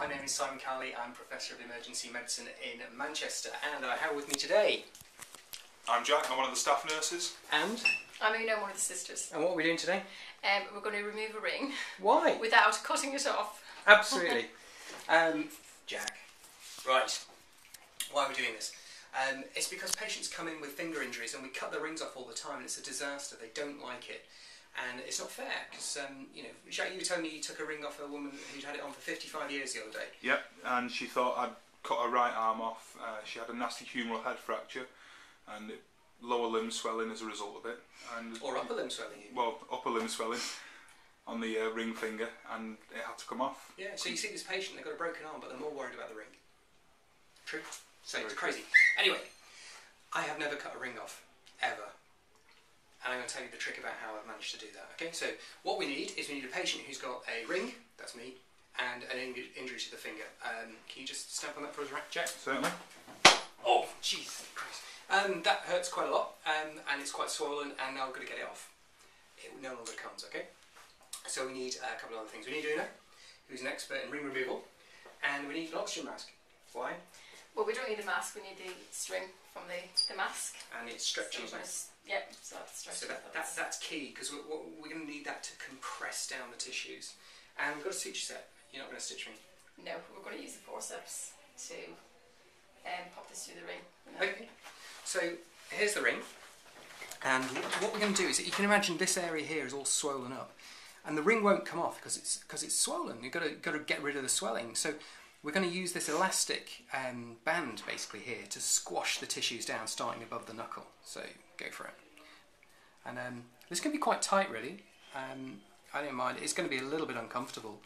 My name is Simon Carley. I'm Professor of Emergency Medicine in Manchester, and I have with me today... I'm Jack, I'm one of the staff nurses. And? I'm Una, one of the sisters. And what are we doing today? We're going to remove a ring. Why? Without cutting it off. Absolutely. Jack. Right. Why are we doing this? It's because patients come in with finger injuries and we cut the rings off all the time and it's a disaster. They don't like it. And it's not fair because, you know, Jack, you told me you took a ring off a woman who'd had it on for 55 years the other day. Yep, and she thought I'd cut her right arm off. She had a nasty humeral head fracture and lower limb swelling as a result of it. And or upper limb swelling. Well, upper limb swelling on the ring finger, and it had to come off. Yeah, so you see this patient, they've got a broken arm, but they're more worried about the ring. True? So it's crazy. Anyway, I have never cut a ring off, ever. And I'm going to tell you the trick about how I've managed to do that. Okay, so what we need is we need a patient who's got a ring, that's me, and an injury to the finger. Can you just stamp on that for us, Jack? Certainly. Oh, jeez Christ. That hurts quite a lot, and it's quite swollen, and now I'm going to get it off. It no longer comes, okay? So we need a couple of other things. We need Una, who's an expert in ring removal, and we need an oxygen mask. Why? Well, we don't need a mask, we need the string from the mask. And it's stretchy, isn't it? Yep, so that's stretchy. So that's key, because we're going to need that to compress down the tissues. And we've got a suture set. You're not going to stitch me? No, we're going to use the forceps to pop this through the ring. Okay, so here's the ring. And what we're going to do is, you can imagine this area here is all swollen up. And the ring won't come off because it's swollen. You've got to get rid of the swelling. So we're going to use this elastic band basically here to squash the tissues down, starting above the knuckle. So go for it. And this can be quite tight, really. I don't mind. It's going to be a little bit uncomfortable,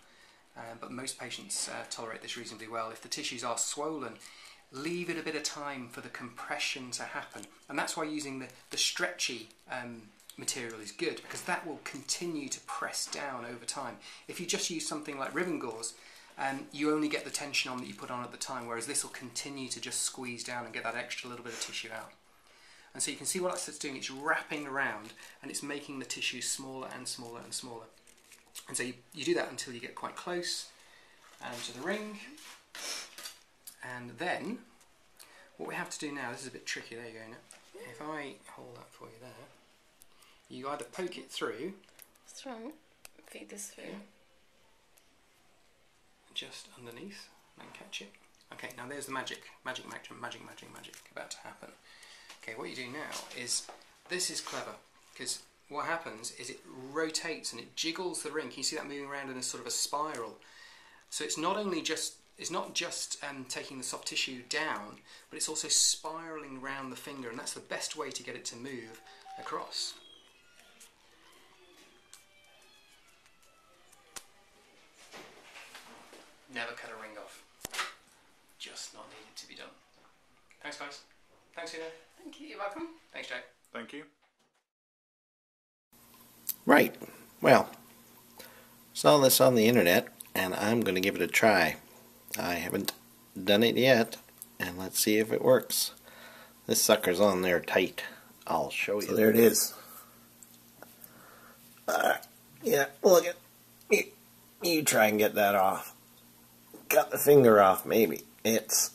but most patients tolerate this reasonably well. If the tissues are swollen, leave it a bit of time for the compression to happen. And that's why using the stretchy material is good, because that will continue to press down over time. If you just use something like ribbon gauze, you only get the tension on that you put on at the time, whereas this will continue to just squeeze down and get that extra little bit of tissue out. And so you can see what that's doing. It's wrapping around and it's making the tissue smaller and smaller and smaller. And so you do that until you get quite close to the ring. And then what we have to do now, this is a bit tricky, there you go now. If I hold that for you there, you either poke it through. Through. Feed this through. Just underneath, and catch it. Okay, now there's the magic about to happen. Okay, what you do now is, this is clever, because what happens is it rotates and it jiggles the ring. Can you see that moving around in a sort of a spiral? So it's not only just, taking the soft tissue down, but it's also spiraling around the finger, and that's the best way to get it to move across. Never cut a ring off. Just not needed to be done. Thanks, guys. Thanks, Una. Thank you. You're welcome. Thanks, Jack. Thank you. Right. Well, saw this on the internet, and I'm going to give it a try. I haven't done it yet, and let's see if it works. This sucker's on there tight. I'll show you. So there it is. Yeah, look at you try and get that off. Cut the finger off, maybe. It's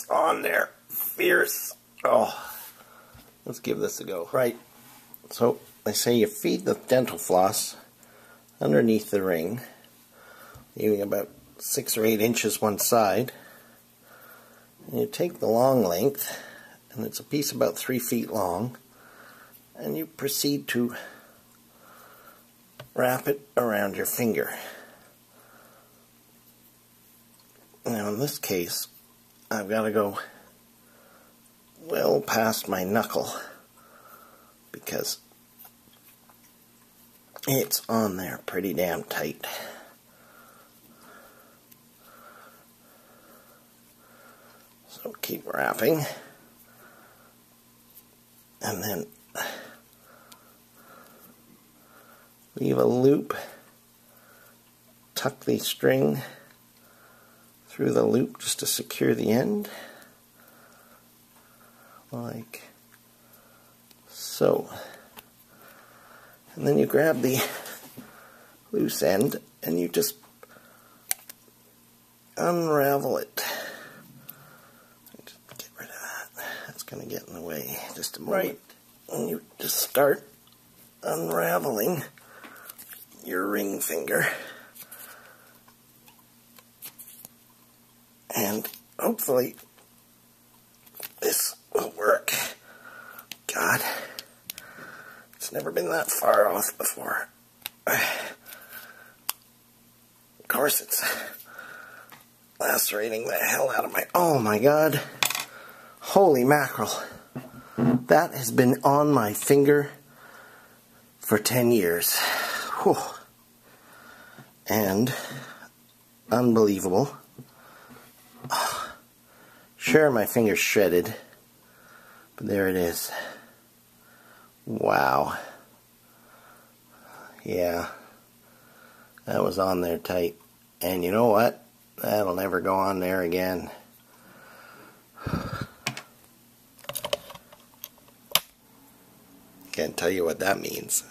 on there. Fierce. Oh, let's give this a go. Right. So they say you feed the dental floss underneath the ring, leaving about 6 or 8 inches one side. And you take the long length, and it's a piece about 3 feet long, and you proceed to wrap it around your finger. Now in this case, I've got to go well past my knuckle because it's on there pretty damn tight. So keep wrapping, and then leave a loop, tuck the string through the loop just to secure the end, like so. And then you grab the loose end and you just unravel it. Just get rid of that. That's going to get in the way. Just a moment. Right. And you just start unraveling your ring finger. And hopefully this will work. God, it's never been that far off before. Of course it's lacerating the hell out of my... Oh my God. Holy mackerel. That has been on my finger for 10 years. Whew. And unbelievable. Sure, my finger's shredded, but there it is. Wow. Yeah, that was on there tight. And you know what? That'll never go on there again. Can't tell you what that means.